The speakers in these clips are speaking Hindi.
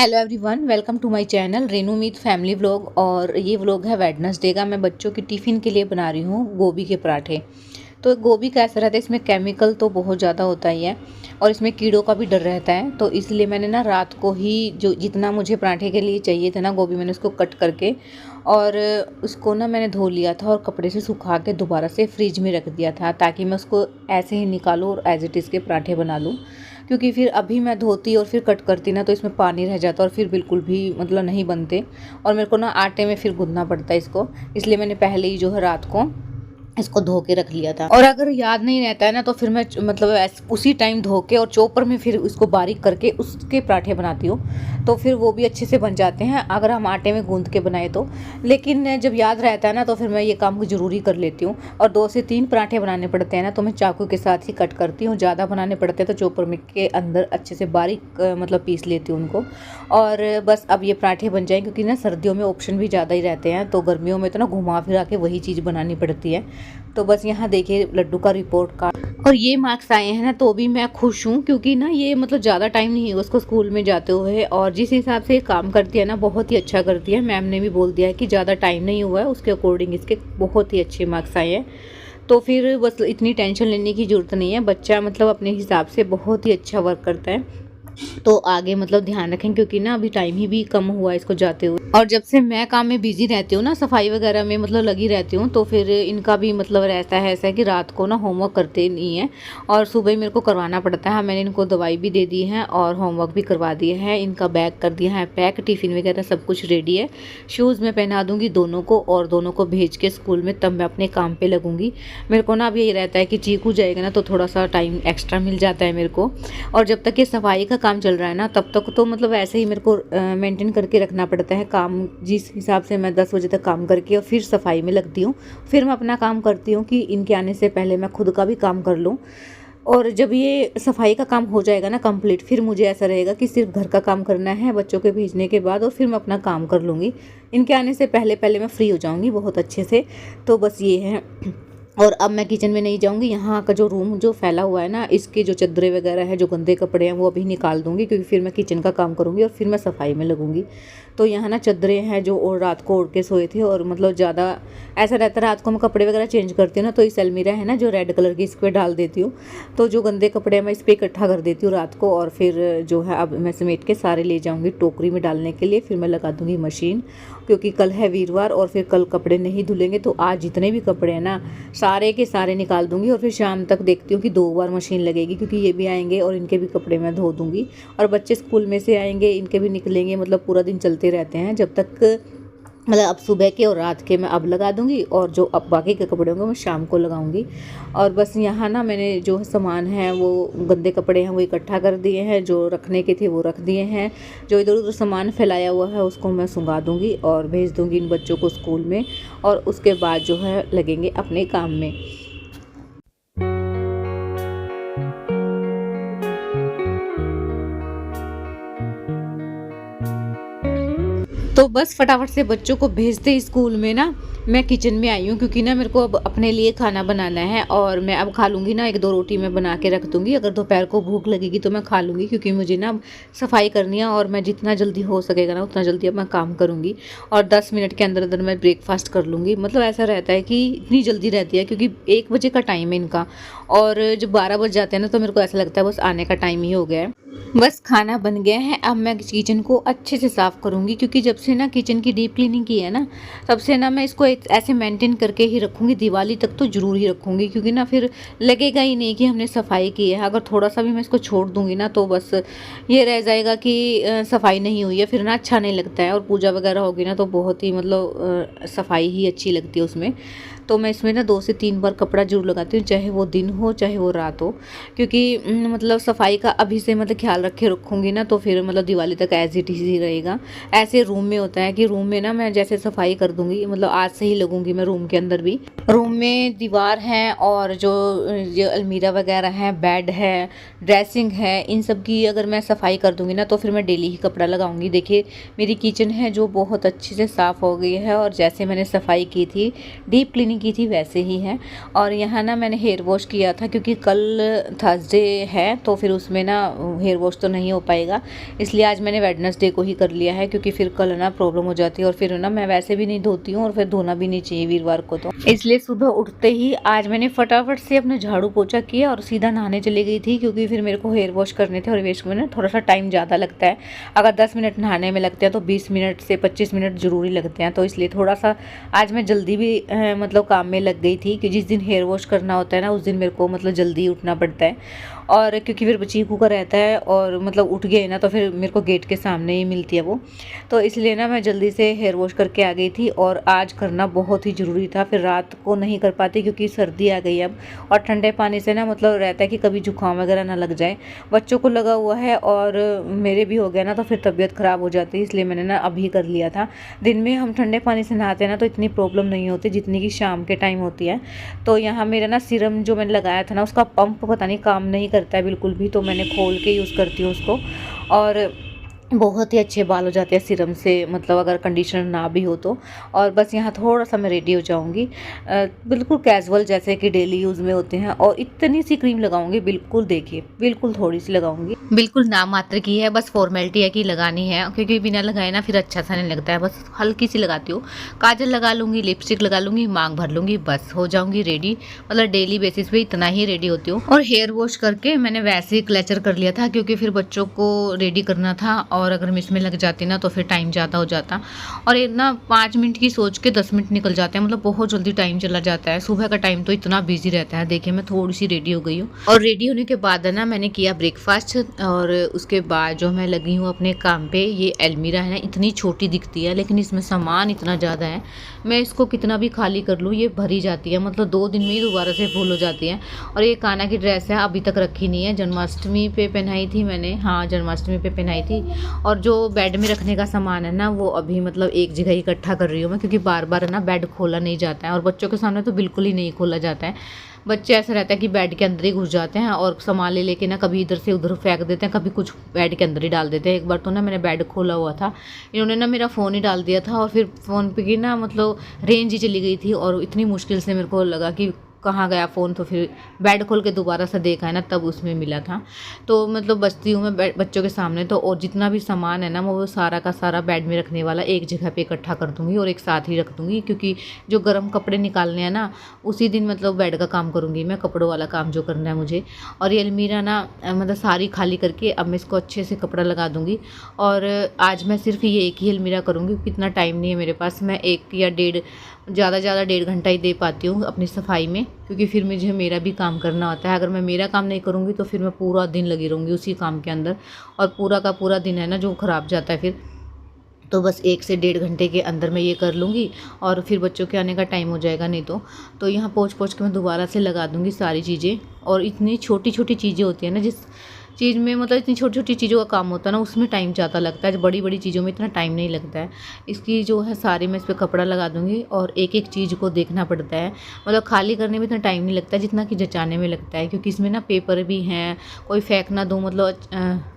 Hello everyone, welcome to my channel Renu Meet family vlog. और ये व्लॉग है वेडनेसडे का। मैं बच्चों की टिफ़िन के लिए बना रही हूँ गोभी के पराठे। तो गोभी का ऐसा रहता है, इसमें केमिकल तो बहुत ज़्यादा होता ही है और इसमें कीड़ों का भी डर रहता है। तो इसलिए मैंने ना रात को ही जो जितना मुझे पराठे के लिए चाहिए था ना गोभी, मैंने उसको कट करके और उसको ना मैंने धो लिया था और कपड़े से सुखा के दोबारा से फ्रिज में रख दिया था, ताकि मैं उसको ऐसे ही निकालूँ और एज इट इज़ के पराठे बना लूँ। क्योंकि फिर अभी मैं धोती और फिर कट करती ना तो इसमें पानी रह जाता और फिर बिल्कुल भी मतलब नहीं बनते। और मेरे को ना आटे में फिर गूँथना पड़ता है इसको, इसलिए मैंने पहले ही जो है रात को इसको धो के रख लिया था। और अगर याद नहीं रहता है ना तो फिर मैं मतलब उसी टाइम धो के और चॉपर में फिर इसको बारीक करके उसके पराठे बनाती हूँ, तो फिर वो भी अच्छे से बन जाते हैं अगर हम आटे में गूंथ के बनाए तो। लेकिन जब याद रहता है ना तो फिर मैं ये काम ज़रूरी कर लेती हूँ। और 2 से 3 पराठे बनाने पड़ते हैं ना तो मैं चाकू के साथ ही कट करती हूँ। ज़्यादा बनाने पड़ते हैं तो चॉपर में के अंदर अच्छे से बारीक मतलब पीस लेती हूँ उनको। और बस अब ये पराठे बन जाए, क्योंकि ना सर्दियों में ऑप्शन भी ज़्यादा ही रहते हैं, तो गर्मियों में तो ना घुमा फिरा के वही चीज़ बनानी पड़ती है। तो बस यहाँ देखिए लड्डू का रिपोर्ट कार्ड और ये मार्क्स आए हैं ना, तो भी मैं खुश हूँ, क्योंकि ना ये मतलब ज़्यादा टाइम नहीं है उसको स्कूल में जाते हुए। और जिस हिसाब से काम करती है ना बहुत ही अच्छा करती है। मैम ने भी बोल दिया है कि ज़्यादा टाइम नहीं हुआ है, उसके अकॉर्डिंग इसके बहुत ही अच्छे मार्क्स आए हैं। तो फिर बस इतनी टेंशन लेने की ज़रूरत नहीं है। बच्चा मतलब अपने हिसाब से बहुत ही अच्छा वर्क करता है, तो आगे मतलब ध्यान रखें, क्योंकि ना अभी टाइम ही भी कम हुआ इसको जाते हुए। और जब से मैं काम में बिजी रहती हूँ ना, सफाई वगैरह में मतलब लगी रहती हूँ, तो फिर इनका भी मतलब रहता है ऐसा कि रात को ना होमवर्क करते नहीं है और सुबह मेरे को करवाना पड़ता है। मैंने इनको दवाई भी दे दी है और होमवर्क भी करवा दिया है, इनका बैग कर दिया है पैक, टिफ़िन वगैरह सब कुछ रेडी है। शूज़ में पहना दूँगी दोनों को और दोनों को भेज के स्कूल में, तब मैं अपने काम पर लगूँगी। मेरे को ना अब यही रहता है कि चीकू जाएगा ना तो थोड़ा सा टाइम एक्स्ट्रा मिल जाता है मेरे को। और जब तक ये सफाई का काम चल रहा है ना तब तक तो मतलब ऐसे ही मेरे को मेंटेन करके रखना पड़ता है काम। जिस हिसाब से मैं 10 बजे तक काम करके और फिर सफाई में लगती हूँ, फिर मैं अपना काम करती हूँ कि इनके आने से पहले मैं खुद का भी काम कर लूँ। और जब ये सफाई का काम हो जाएगा ना कंप्लीट, फिर मुझे ऐसा रहेगा कि सिर्फ घर का काम करना है बच्चों के भेजने के बाद, और फिर मैं अपना काम कर लूँगी। इनके आने से पहले पहले मैं फ्री हो जाऊँगी बहुत अच्छे से। तो बस ये है। और अब मैं किचन में नहीं जाऊंगी। यहाँ का जो रूम जो फैला हुआ है ना, इसके जो चद्दरें वगैरह है, जो गंदे कपड़े हैं, वो अभी निकाल दूंगी, क्योंकि फिर मैं किचन का काम करूंगी और फिर मैं सफाई में लगूंगी। तो यहाँ ना चद्दरें हैं जो और रात को ओढ़ के सोए थे, और मतलब ज़्यादा ऐसा रहता है रात को मैं कपड़े वगैरह चेंज करती हूँ ना, तो इस अलमीरा है ना जो रेड कलर की, इस पर डाल देती हूँ। तो जो गंदे कपड़े हैं मैं इस पर इकट्ठा कर देती हूँ रात को, और फिर जो है अब मैं समेट के सारे ले जाऊँगी टोकरी में डालने के लिए। फिर मैं लगा दूँगी मशीन, क्योंकि कल है वीरवार और फिर कल कपड़े नहीं धुलेंगे। तो आज जितने भी कपड़े हैं ना सारे के सारे निकाल दूंगी, और फिर शाम तक देखती हूँ कि 2 बार मशीन लगेगी, क्योंकि ये भी आएंगे और इनके भी कपड़े मैं धो दूंगी। और बच्चे स्कूल में से आएंगे, इनके भी निकलेंगे, मतलब पूरा दिन चलते रहते हैं जब तक मतलब अब सुबह के और रात के मैं अब लगा दूंगी, और जो अब बाकी के कपड़े होंगे मैं शाम को लगाऊंगी। और बस यहाँ ना मैंने जो सामान है वो गंदे कपड़े हैं वो इकट्ठा कर दिए हैं, जो रखने के थे वो रख दिए हैं। जो इधर उधर सामान फैलाया हुआ है उसको मैं सुंघा दूंगी और भेज दूंगी इन बच्चों को स्कूल में, और उसके बाद जो है लगेंगे अपने काम में। तो बस फटाफट से बच्चों को भेजते ही स्कूल में ना मैं किचन में आई हूँ, क्योंकि ना मेरे को अब अपने लिए खाना बनाना है। और मैं अब खा लूँगी ना, 1-2 रोटी मैं बना के रख दूँगी, अगर दोपहर को भूख लगेगी तो मैं खा लूँगी, क्योंकि मुझे ना सफाई करनी है और मैं जितना जल्दी हो सकेगा ना उतना जल्दी अब मैं काम करूँगी। और 10 मिनट के अंदर अंदर मैं ब्रेकफास्ट कर लूँगी। मतलब ऐसा रहता है कि इतनी जल्दी रहती है, क्योंकि 1 बजे का टाइम है इनका, और जब 12 बज जाते हैं ना तो मेरे को ऐसा लगता है बस आने का टाइम ही हो गया है। बस खाना बन गया है, अब मैं किचन को अच्छे से साफ़ करूँगी, क्योंकि जब से ना किचन की डीप क्लीनिंग की है ना तब से ना मैं इसको ऐसे मेंटेन करके ही रखूँगी। दिवाली तक तो ज़रूर ही रखूँगी, क्योंकि ना फिर लगेगा ही नहीं कि हमने सफाई की है। अगर थोड़ा सा भी मैं इसको छोड़ दूँगी ना तो बस ये रह जाएगा कि सफाई नहीं हुई है, फिर ना अच्छा नहीं लगता है। और पूजा वगैरह होगी ना तो बहुत ही मतलब सफाई ही अच्छी लगती है उसमें। तो मैं इसमें ना 2 से 3 बार कपड़ा जरूर लगाती हूँ, चाहे वो दिन हो चाहे वो रात हो, क्योंकि मतलब सफाई का अभी से मतलब ख्याल रखे रखूँगी ना तो फिर मतलब दिवाली तक एज इट इज़ ही रहेगा। ऐसे रूम में होता है कि रूम में ना मैं जैसे सफाई कर दूँगी, मतलब आज से ही लगूँगी मैं रूम के अंदर भी। रूम में दीवार है और जो अलमीरा वगैरह है, बेड है, ड्रेसिंग है, इन सब की अगर मैं सफाई कर दूँगी ना तो फिर मैं डेली ही कपड़ा लगाऊँगी। देखिए मेरी किचन है जो बहुत अच्छे से साफ़ हो गई है, और जैसे मैंने सफाई की थी डीप क्लीनिंग नहीं की थी वैसे ही है। और यहाँ ना मैंने हेयर वॉश किया था क्योंकि कल थर्सडे है तो फिर उसमें ना हेयर वॉश तो नहीं हो पाएगा, इसलिए आज मैंने वेडनेसडे को ही कर लिया है क्योंकि फिर कल ना प्रॉब्लम हो जाती है और फिर ना मैं वैसे भी नहीं धोती हूँ और फिर धोना भी नहीं चाहिए वीरवार को, तो इसलिए सुबह उठते ही आज मैंने फटाफट से अपना झाड़ू पोछा किया और सीधा नहाने चली गई थी क्योंकि फिर मेरे को हेयर वॉश करने थे और वेस्ट में ना थोड़ा सा टाइम ज़्यादा लगता है। अगर 10 मिनट नहाने में लगते हैं तो 20 मिनट से 25 मिनट ज़रूरी लगते हैं, तो इसलिए थोड़ा सा आज मैं जल्दी भी मतलब काम में लग गई थी कि जिस दिन हेयर वॉश करना होता है ना उस दिन मेरे को मतलब जल्दी उठना पड़ता है। और क्योंकि फिर चीकू का रहता है और मतलब उठ गए ना तो फिर मेरे को गेट के सामने ही मिलती है वो, तो इसलिए ना मैं जल्दी से हेयर वॉश करके आ गई थी और आज करना बहुत ही ज़रूरी था। फिर रात को नहीं कर पाती क्योंकि सर्दी आ गई अब, और ठंडे पानी से ना मतलब रहता है कि कभी जुकाम वगैरह ना लग जाए। बच्चों को लगा हुआ है और मेरे भी हो गया ना तो फिर तबीयत ख़राब हो जाती है, इसलिए मैंने ना अभी कर लिया था। दिन में हम ठंडे पानी से नहाते हैं ना तो इतनी प्रॉब्लम नहीं होती जितनी कि शाम के टाइम होती है। तो यहाँ मेरा ना सीरम जो मैंने लगाया था ना उसका पंप पता नहीं काम नहीं करता है बिल्कुल भी, तो मैंने खोल के यूज़ करती हूँ उसको और बहुत ही अच्छे बाल हो जाते हैं सीरम से, मतलब अगर कंडीशनर ना भी हो तो। और बस यहाँ थोड़ा सा मैं रेडी हो जाऊँगी बिल्कुल कैजुअल जैसे कि डेली यूज़ में होते हैं, और इतनी सी क्रीम लगाऊंगी, बिल्कुल देखिए बिल्कुल थोड़ी सी लगाऊंगी, बिल्कुल नाम मात्र की है, बस फॉर्मेलिटी है कि लगानी है क्योंकि बिना लगाए ना फिर अच्छा सा नहीं लगता है। बस हल्की सी लगाती हूँ, काजल लगा लूँगी, लिपस्टिक लगा लूँगी, मांग भर लूँगी, बस हो जाऊँगी रेडी। मतलब डेली बेसिस पे इतना ही रेडी होती हूँ। और हेयर वॉश करके मैंने वैसे ही क्लेचर कर लिया था क्योंकि फिर बच्चों को रेडी करना था और अगर मिस में लग जाती ना तो फिर टाइम ज़्यादा हो जाता। और ये ना 5 मिनट की सोच के 10 मिनट निकल जाते हैं, मतलब बहुत जल्दी टाइम चला जाता है। सुबह का टाइम तो इतना बिजी रहता है। देखिए मैं थोड़ी सी रेडी हो गई हूँ और रेडी होने के बाद ना मैंने किया ब्रेकफास्ट और उसके बाद जो मैं लगी हूँ अपने काम पे। ये अलमीरा है ना, इतनी छोटी दिखती है लेकिन इसमें सामान इतना ज़्यादा है, मैं इसको कितना भी खाली कर लूँ ये भरी जाती है, मतलब 2 दिन में ही दोबारा से फुल हो जाती है। और ये कान्हा की ड्रेस है, अभी तक रखी नहीं है, जन्माष्टमी पे पहनाई थी मैंने, हाँ जन्माष्टमी पे पहनाई थी। और जो बेड में रखने का सामान है ना वो अभी मतलब एक जगह इकट्ठा कर रही हूँ मैं, क्योंकि बार बार ना बेड खोला नहीं जाता है और बच्चों के सामने तो बिल्कुल ही नहीं खोला जाता है। बच्चे ऐसा रहता है कि बेड के अंदर ही घुस जाते हैं और सामान ले लेके ना कभी इधर से उधर फेंक देते हैं, कभी कुछ बेड के अंदर ही डाल देते हैं। एक बार तो ना मैंने बेड खोला हुआ था, इन्होंने ना मेरा फ़ोन ही डाल दिया था और फिर फ़ोन पे की ना मतलब रेंज ही चली गई थी और इतनी मुश्किल से मेरे को लगा कि कहाँ गया फ़ोन, तो फिर बेड खोल के दोबारा से देखा है ना तब उसमें मिला था। तो मतलब बचती हूँ मैं बच्चों के सामने तो, और जितना भी सामान है ना वो सारा का सारा बेड में रखने वाला एक जगह पे इकट्ठा कर दूँगी और एक साथ ही रख दूँगी, क्योंकि जो गर्म कपड़े निकालने हैं ना उसी दिन मतलब बेड का काम करूँगी मैं, कपड़ों वाला काम जो करना है मुझे। और ये अलमीरा ना मतलब सारी खाली करके अब मैं इसको अच्छे से कपड़ा लगा दूँगी। और आज मैं सिर्फ ये एक ही अलमीरा करूँगी, इतना टाइम नहीं है मेरे पास, मैं 1 या 1.5 घंटा ही दे पाती हूँ अपनी सफाई में, क्योंकि फिर मुझे मेरा भी काम करना होता है। अगर मैं मेरा काम नहीं करूँगी तो फिर मैं पूरा दिन लगी रहूँगी उसी काम के अंदर और पूरा का पूरा दिन है ना जो ख़राब जाता है फिर। तो बस 1 से 1.5 घंटे के अंदर मैं ये कर लूँगी और फिर बच्चों के आने का टाइम हो जाएगा नहीं तो यहाँ पोंछ के मैं दोबारा से लगा दूँगी सारी चीज़ें। और इतनी छोटी छोटी चीज़ें होती हैं ना, जिस चीज़ में मतलब इतनी छोटी छोटी चीज़ों का काम होता है ना उसमें टाइम ज़्यादा लगता है, बड़ी बड़ी चीज़ों में इतना टाइम नहीं लगता है। इसकी जो है सारी मैं इस पर कपड़ा लगा दूँगी और एक एक चीज़ को देखना पड़ता है, मतलब खाली करने में इतना टाइम नहीं लगता जितना कि जचाने में लगता है, क्योंकि इसमें ना पेपर भी हैं, कोई फेंक ना दूँ मतलब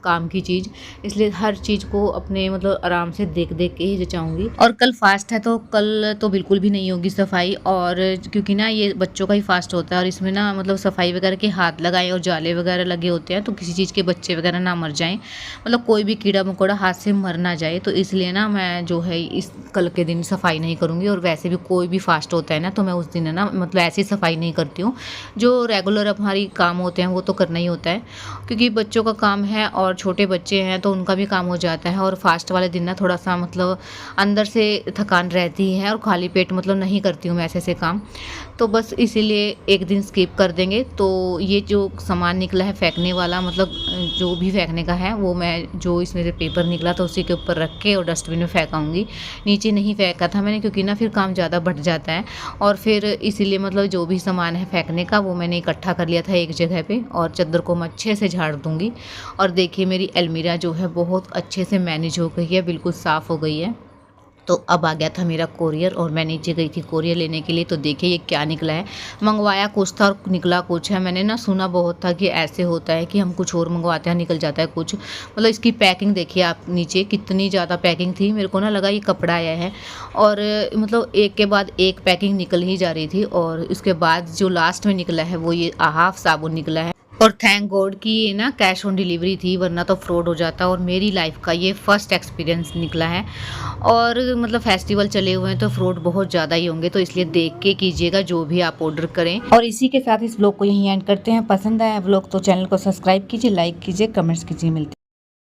काम की चीज़, इसलिए हर चीज़ को अपने मतलब आराम से देख देख के ही जचाऊँगी। और कल फास्ट है तो कल तो बिल्कुल भी नहीं होगी सफाई, और क्योंकि ना ये बच्चों का ही फास्ट होता है और इसमें ना मतलब सफाई वगैरह के हाथ लगाए और जाले वगैरह लगे होते हैं तो किसी चीज़ के बच्चे वगैरह ना मर जाएं, मतलब कोई भी कीड़ा मकोड़ा हाथ से मर ना जाए, तो इसलिए ना मैं जो है इस कल के दिन सफाई नहीं करूँगी। और वैसे भी कोई भी फास्ट होता है ना तो मैं उस दिन है ना मतलब ऐसी सफाई नहीं करती हूँ, जो रेगुलर हमारी काम होते हैं वो तो करना ही होता है, क्योंकि बच्चों का काम है और छोटे बच्चे हैं तो उनका भी काम हो जाता है। और फास्ट वाले दिन ना थोड़ा सा मतलब अंदर से थकान रहती है और खाली पेट मतलब नहीं करती हूँ मैं ऐसे काम, तो बस इसीलिए एक दिन स्किप कर देंगे। तो ये जो सामान निकला है फेंकने वाला, मतलब जो भी फेंकने का है वो मैं जो इसमें से पेपर निकला था उसी के ऊपर रख के और डस्टबिन में फेंकाऊंगी, नीचे नहीं फेंका था मैंने क्योंकि ना फिर काम ज़्यादा बढ़ जाता है। और फिर इसीलिए मतलब जो भी सामान है फेंकने का वो मैंने इकट्ठा कर लिया था एक जगह पे, और चादर को मैं अच्छे से झाड़ दूंगी। और देखिए मेरी अलमीरा जो है बहुत अच्छे से मैनेज हो गई है, बिल्कुल साफ़ हो गई है। तो अब आ गया था मेरा कोरियर और मैं नीचे गई थी कोरियर लेने के लिए। तो देखिए ये क्या निकला है। मंगवाया कुछ था और निकला कुछ है। मैंने ना सुना बहुत था कि ऐसे होता है कि हम कुछ और मंगवाते हैं निकल जाता है कुछ। मतलब इसकी पैकिंग देखिए आप, नीचे कितनी ज़्यादा पैकिंग थी। मेरे को ना लगा ये कपड़ा आया है और मतलब एक के बाद एक पैकिंग निकल ही जा रही थी। और उसके बाद जो लास्ट में निकला है वो ये हाफ साबुन निकला है। और थैंक गॉड कि ये ना कैश ऑन डिलीवरी थी, वरना तो फ्रॉड हो जाता। और मेरी लाइफ का ये फर्स्ट एक्सपीरियंस निकला है। और मतलब फेस्टिवल चले हुए हैं तो फ्रॉड बहुत ज़्यादा ही होंगे, तो इसलिए देख के कीजिएगा जो भी आप ऑर्डर करें। और इसी के साथ इस व्लॉग को यहीं एंड करते हैं। पसंद आया व्लॉग तो चैनल को सब्सक्राइब कीजिए, लाइक कीजिए, कमेंट्स कीजिए। मिलते